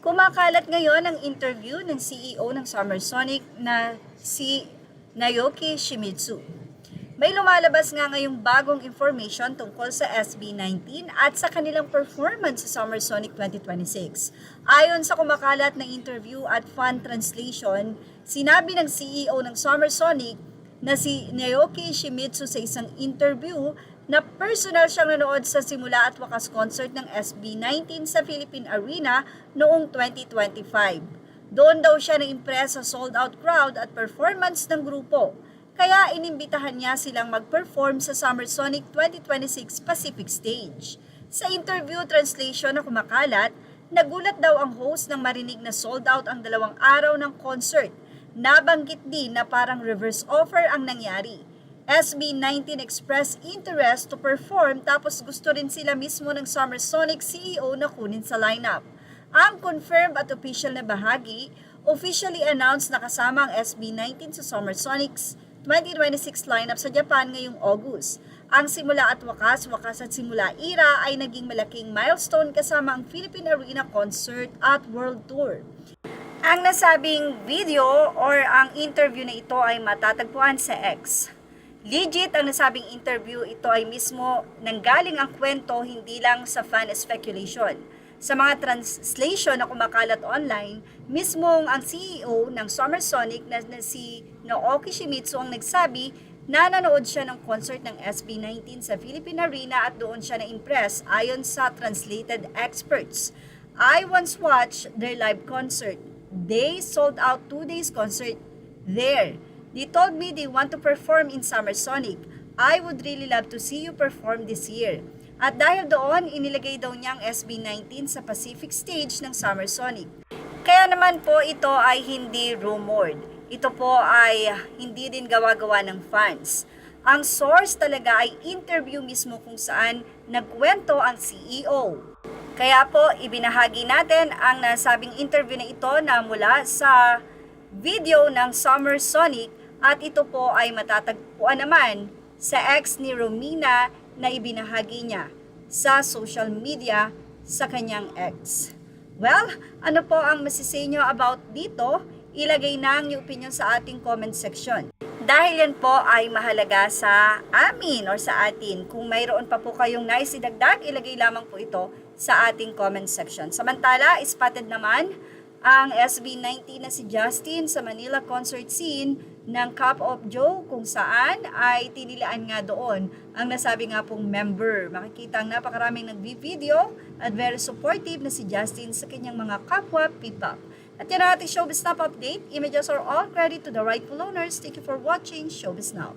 Kumakalat ngayon ang interview ng CEO ng Summer Sonic na si Naoki Shimizu. May lumalabas nga ngayong bagong information tungkol sa SB19 at sa kanilang performance sa Summer Sonic 2026. Ayon sa kumakalat na interview at fan translation, sinabi ng CEO ng Summer Sonic na si Naoki Shimizu sa isang interview na personal siyang nanood sa simula at wakas concert ng SB19 sa Philippine Arena noong 2025. Doon daw siya na-impress sa sold-out crowd at performance ng grupo. Kaya inimbitahan niya silang mag-perform sa Summer Sonic 2026 Pacific Stage. Sa interview translation na kumakalat, nagulat daw ang host nang marinig na sold out ang 2 araw ng concert. Nabanggit din na parang reverse offer ang nangyari. SB19 expressed interest to perform tapos gusto rin sila mismo ng Summer Sonic CEO na kunin sa lineup. Ang confirmed at official na bahagi, officially announced na kasama ang SB19 sa Summer Sonic's 2026 lineup sa Japan ngayong August. Ang simula at wakas at simula era ay naging malaking milestone kasama ang Philippine Arena Concert at World Tour. Ang nasabing video or ang interview na ito ay matatagpuan sa X. Legit ang nasabing interview, ito ay mismo nanggaling ang kwento, hindi lang sa fan speculation. Sa mga translation na kumakalat online, mismong ang CEO ng Summer Sonic na si Naoki Shimizu ang nagsabi na nanood siya ng concert ng SB19 sa Philippine Arena at doon siya na-impress ayon sa translated experts. I once watched their live concert. They sold out 2 days concert there. They told me they want to perform in Summer Sonic. I would really love to see you perform this year. At dahil doon, inilagay daw niya ang SB19 sa Pacific Stage ng Summer Sonic. Kaya naman po ito ay hindi rumored. Ito po ay hindi din gawa-gawa ng fans. Ang source talaga ay interview mismo kung saan nagkwento ang CEO. Kaya po, ibinahagi natin ang nasabing interview na ito na mula sa video ng Summer Sonic at ito po ay matatagpuan naman sa ex ni Romina na ibinahagi niya sa social media sa kanyang ex. Well, ano po ang masisay nyo about dito? Ilagay na ang inyong opinion sa ating comment section. Dahil yan po ay mahalaga sa amin or sa atin. Kung mayroon pa po kayong nais idagdag, ilagay lamang po ito sa ating comment section. Samantala, spotted naman ang SB19 na si Justin sa Manila concert scene ng Cup of Joe kung saan ay tinilaan nga doon ang nasabi nga pong member. Makikita ang napakaraming nag-video at very supportive na si Justin sa kanyang mga kapwa P-pop. At yan ang ating Showbiz Now update. Images are all credit to the rightful owners. Thank you for watching Showbiz Now.